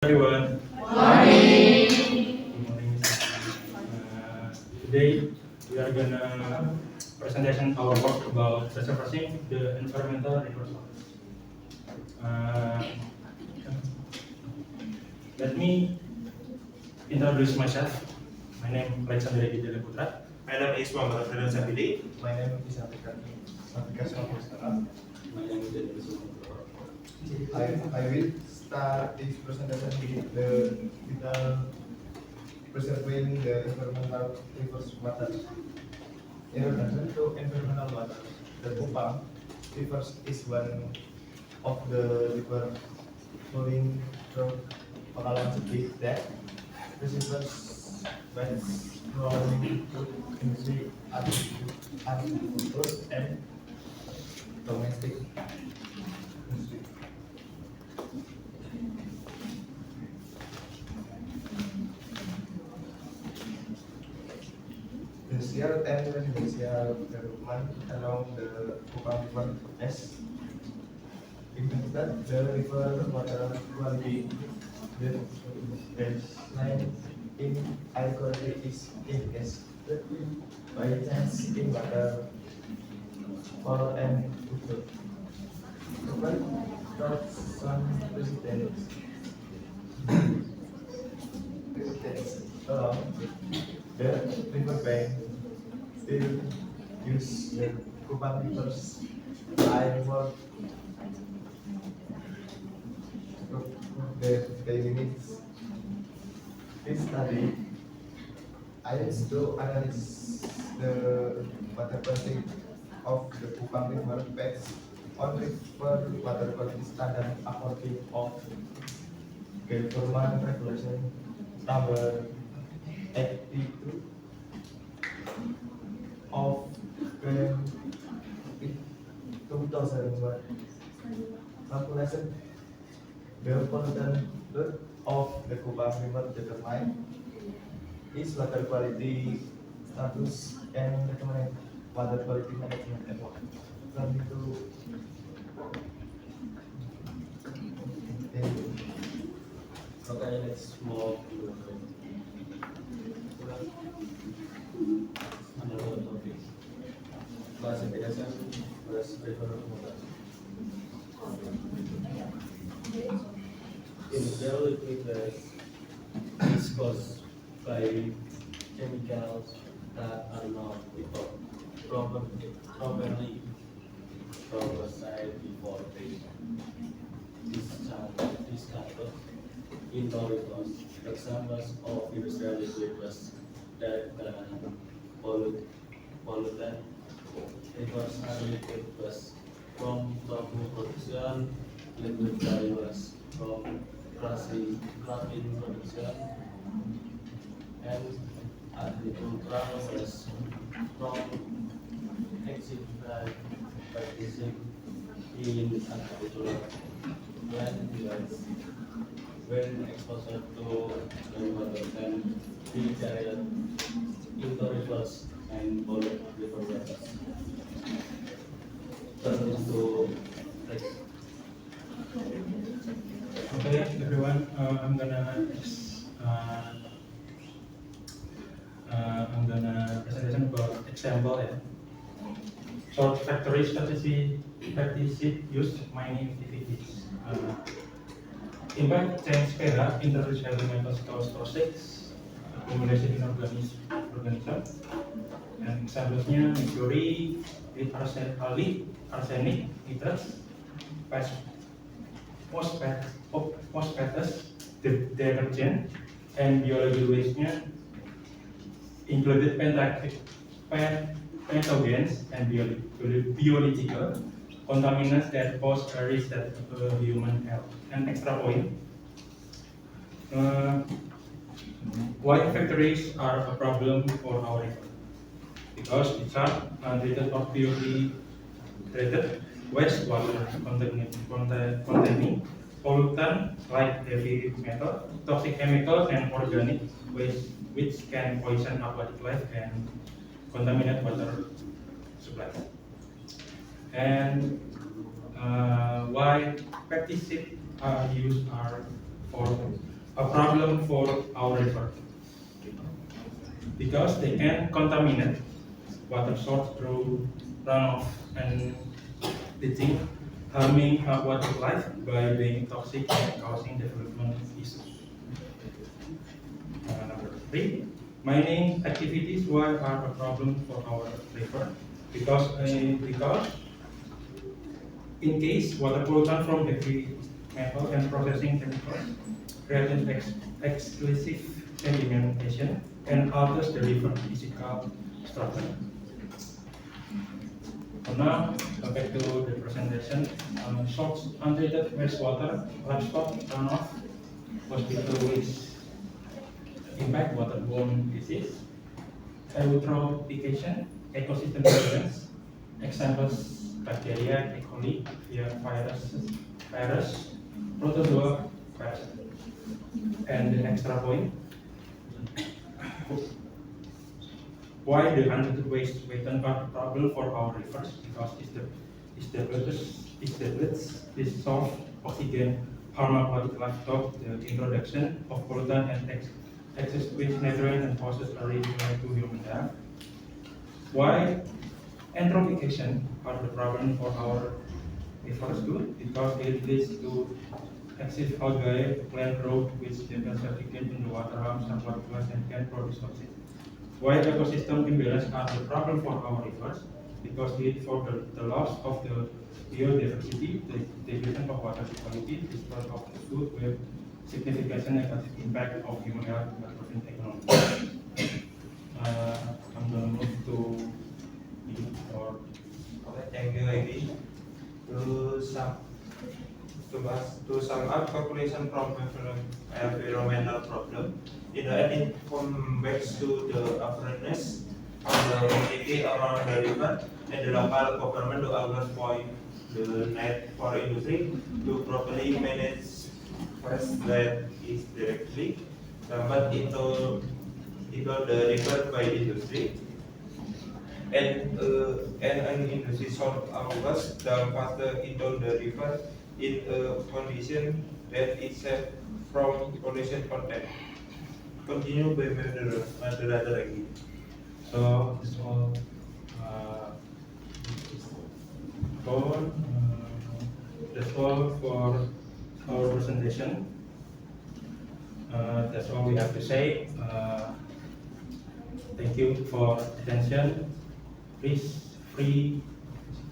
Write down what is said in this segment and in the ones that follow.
Everyone. Morning. Good morning. Today we are gonna presentation our work about preserving the environmental resources. Uh, Let me introduce myself. My name is Alexander Edi Putra. My name is Muhammad Ferdinand Sabidi. My name is Satika Swamustara. My name is Daniel Sumantro. I will start this presentation with the title Preserving the Environmental Rivers Water. In relation to environmental water, the Kupang River is one of the river flowing through Pekalongan Sepik that receives waste from food industry, agriculture, and domestic industry. Industrial and residential development along the Kupang River has impacted the river water quality. The baseline in air quality is increased by change in water, fall, and water. Provide some residents along the riverbank still use the Kupang River's air for their daily needs. This study aims to analyze the water quality of the Kupang River based on river water quality standard according of Government Regulation Number 82 of 2001. Calculation the pollutant load of the Kupang River determine its water quality status and recommend water quality management effort. Turn to Okay, let's move to another topic. Classification versus river water. In general, rivers is caused by chemicals that are not properly oversight before they discarded into rivers. Examples of industrial rivers that can pollutant rivers are liquid waste from tofu production, liquid rivers from crushing production, and agricultural waste from excessive practicing in agriculture. When exposed to rainwater can be carried into rivers and pollute river waters. Turn into Okay, everyone. I'm gonna presentation about example. So factory practice use mining activities. Impact change spera introduce elemental cause toxics, accumulation in organism, and examples-nya mercury, lead arsenic, nitrates, phosphates, detergent, and biological waste-nya included pathogens and biological contaminants that pose a risk to human health. And extra point, why factories are a problem for our river? Because it's are untreated or purely treated wastewater containing pollutant like heavy metal, toxic chemicals, and organic waste which can poison aquatic life and contaminate water supply. And why pesticides are used are for a problem for our river because they can contaminate water source through runoff and leaching, harming wildlife by being toxic and causing development issues. Number 3, mining activities why are a problem for our river because in case water pollution from heavy metal and processing chemicals creating excessive sedimentation and alters the river physical structure. For now, go back to the presentation. Short untreated wastewater, livestock runoff, hospital waste, impact waterborne disease, eutrophication, ecosystem balance, examples bacteria, E. coli, via virus, protozoa, parasite. And the extra point, why the untreated wastewater are a problem for our rivers because it dissolve oxygen, harm aquatic livestock, the introduction of pollutant and excess waste nutrient and causes a risk to human health. Why eutrophication are the problem for our rivers too? Because it leads to excessive algae plant growth which develops certificate in the water, harms and water class and can produce toxins. Why ecosystem imbalance are the problem for our rivers? Because it for the loss of the biodiversity, the degradation of water quality, distress of the food with significant negative impact of human health and economy. I'm gonna move to you or Okay, thank you, Egi. To sum up, population from environmental problem, it comes to the awareness of the community around the river and the local government to avoid the net for industry to properly manage waste that is directly dumped into the river by industry. And an industry sort of was dump faster into the river in a condition that is safe from pollution content. Continue by moderator lagi. so that's all for our presentation. That's all we have to say. Thank you for attention. Please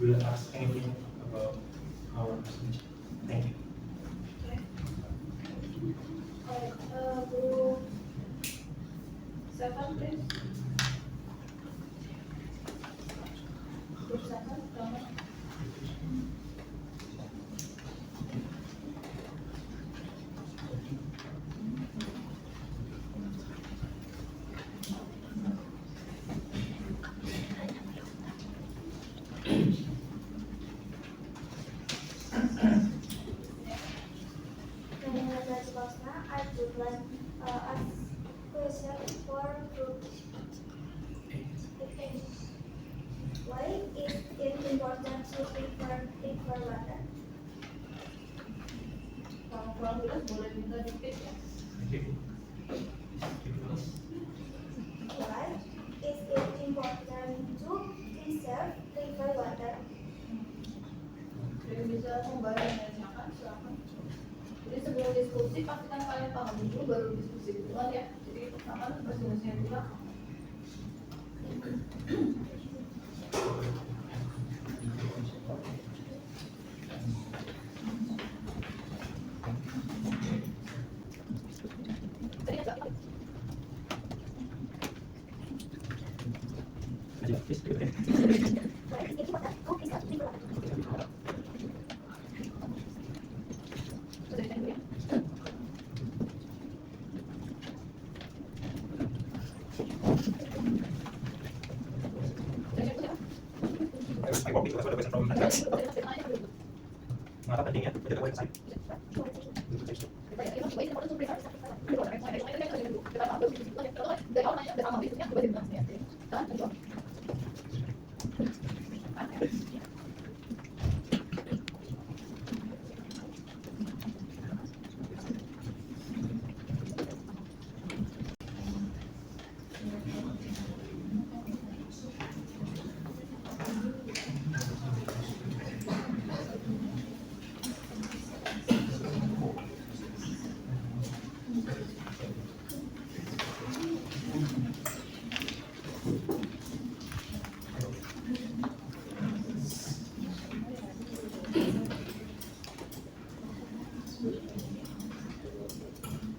will ask anything about our presentation. Thank you. Group 7, please. Group 7, Rama. I would like ask question for group 8. Why is it important to prefer water? Kalau kurang jelas boleh minta repeat ya. Why is it important to preserve river water? Jadi bisa kembali menanyakan silakan. Jadi sebelum diskusi pastikan kalian paham dulu baru diskusi duluan ya. Jadi pertama diskusinya dulu. Mata pentingnya, betul betul saya.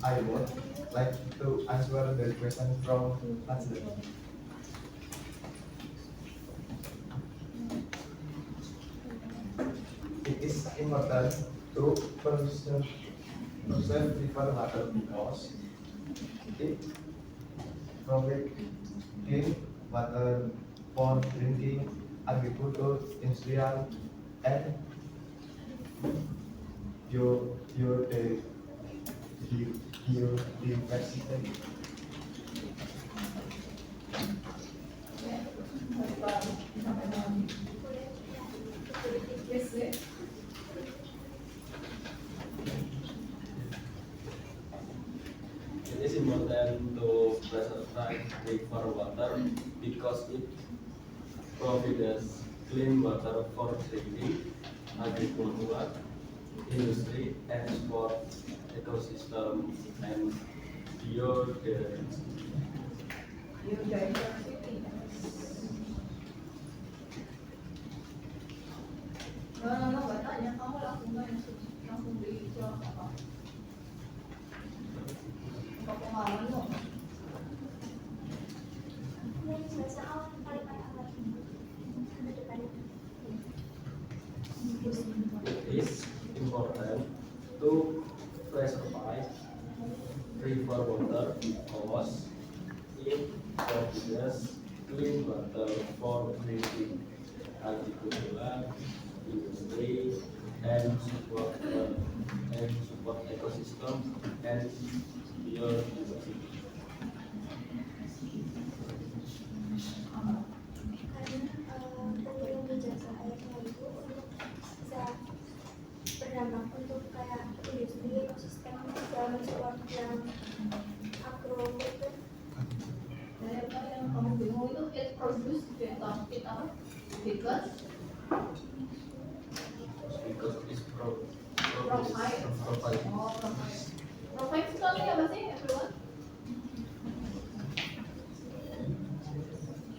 I would like to answer the question from Lansley. It is important to conserve river water because it provides clean water for drinking, agriculture, industrial, and biodiversity. Yes, sir. It is important to preserve river water because it provides clean water for drinking, agriculture, industry, export, ecosystem, and biodiversity. Biodiversity. No, nggak tanya, kamu langsung tanya, langsung dijawab apa? Apa pengalaman lo? Ini bahasa awal kalimat apa? Ada depannya. It is important to preserve river water because it provides clean water for drinking, agriculture, industry, and support ecosystem and biodiversity. Karena pemberian jasa airnya itu untuk bisa berdampak untuk kayak industri ekosistem dalam support yang agrokultur. Dari apa yang kamu bingung itu it produce it apa? Because It's provide. provide. Oh, provide. Provide sekali apa sih, everyone?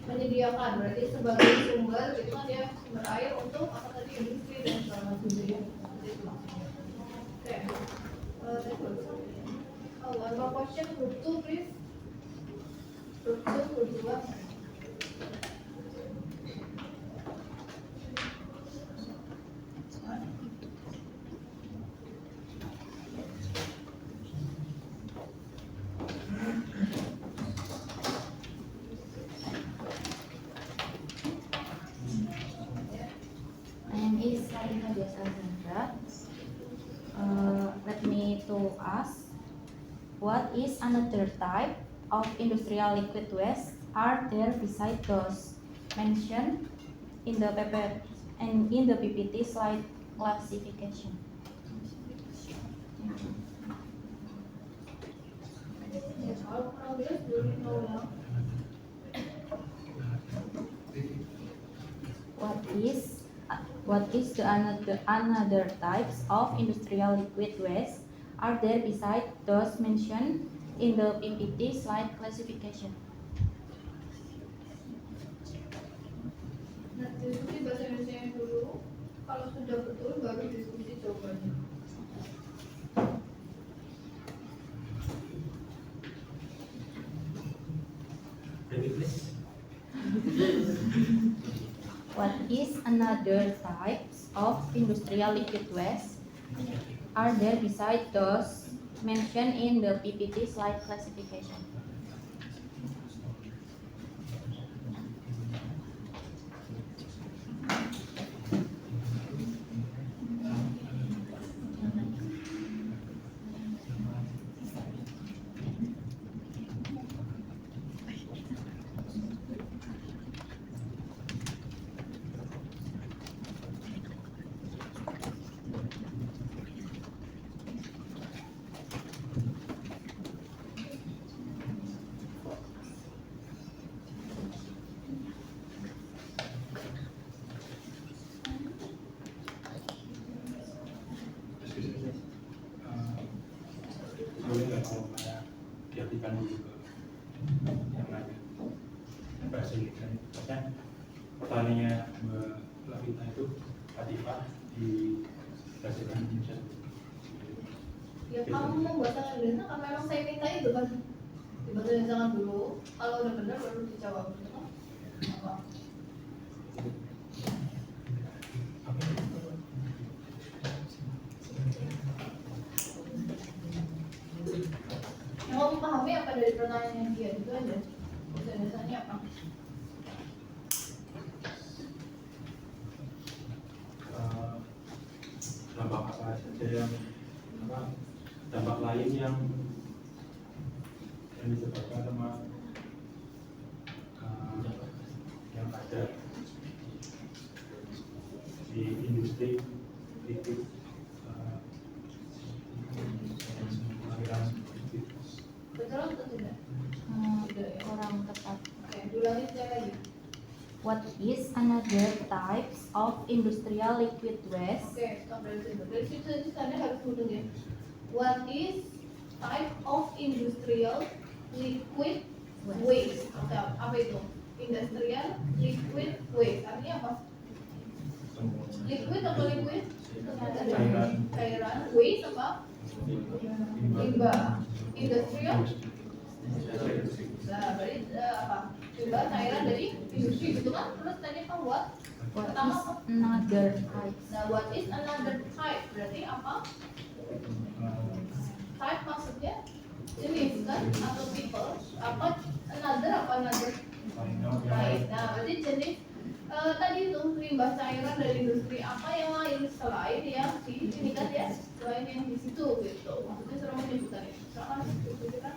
Menyediakan, berarti sebagai sumber gitu kan dia sumber air untuk apa tadi industri dan segala macam gitu ya. Seperti itu maksudnya. Oke. Oh, one more question, group 2 please. Group 2, group 2. My name is Sarina Desa Sandra. Let me to ask, what is another type of industrial liquid waste are there beside those mentioned in the paper and in the PPT slide classification? Ya, kalau kurang jelas boleh tahu ya. What is the another types of industrial liquid waste are there beside those mentioned in the PPT slide classification? Nah, diskusi bahasa Indonesia dulu. Kalau sudah betul baru diskusi jawabannya. Repeat please. What is another types of industrial liquid waste are there beside those mentioned in the PPT slide classification? Boleh nggak kalau saya diartikan dulu ke yang lain bahasa Indonesia? Maksudnya pertanyaannya Mbak Lavita itu Latifah di bahasa Indonesia. Ya kamu membuat sangat benar kan memang saya minta itu kan. Dibacain sangat dulu. Kalau udah benar baru dijawab. Gitu kan? Apa? Yang kamu pahami apa dari pertanyaannya dia itu aja. Dasar-dasarnya apa? Dampak apa saja yang dampak lain yang disebabkan sama yang ada di industri itu aliran Betul atau tidak? Tidak ya. Kurang tepat. Oke, diulangi sekali lagi. What is another types of industrial liquid waste? Oke, stop dari situ. Dari situ aja Anda harus hitung ya. What is type of industrial liquid waste? Oke, apa itu? Industrial liquid waste. Artinya apa? Liquid atau liquid? Cairan. Waste apa? Limbah. Industrial? Nah, berarti apa? Limbah cairan dari industri gitu kan? Terus tadi apa? What? What Pertama is apa? another types? Nah, what is another type? Berarti apa? Type maksudnya jenis kan? Atau people? Apa? Another apa another? Lain. Nah, berarti jenis tadi itu limbah cairan dari industri apa yang lain selain yang di sini kan ya? Selain yang di situ gitu. Maksudnya suruh menyebutkan itu. Soalnya itu kan?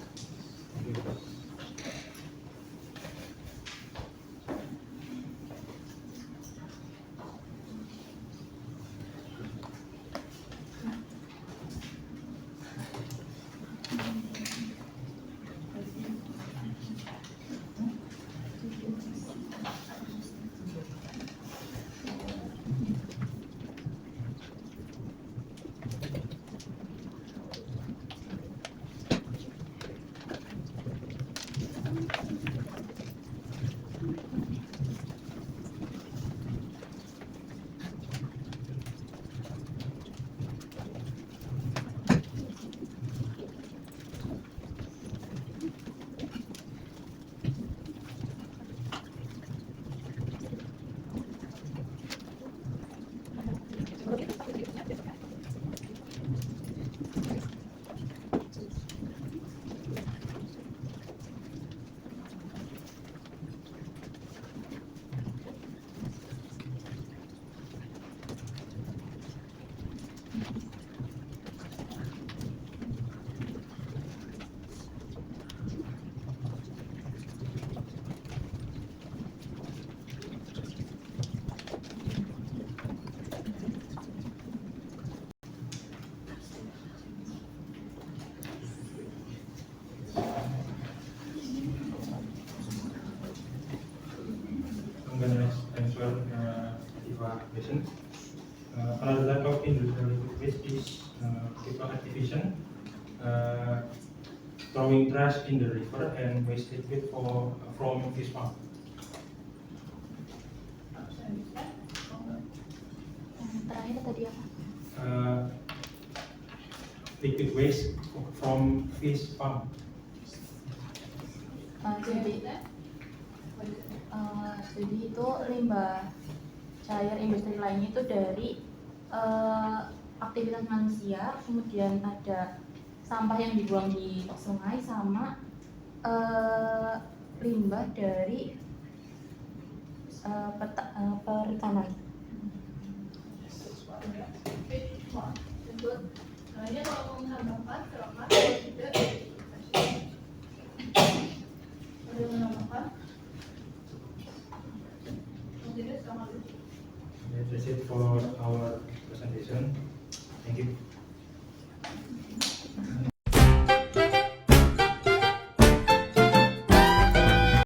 I'm gonna answer evaluation. Another type of industrial liquid waste is people activation, throwing trash in the river and waste liquid from fish farm. Yang terakhir tadi apa? Liquid waste from fish farm. Jadi itu limbah cair industri lainnya itu dari aktivitas manusia, kemudian ada sampah yang dibuang di sungai sama limbah dari perikanan. Hanya kalau mau menambahkan, silakan. Kalau tidak, ada yang menambahkan? Kalau tidak, silakan. That's it for our presentation. Thank you.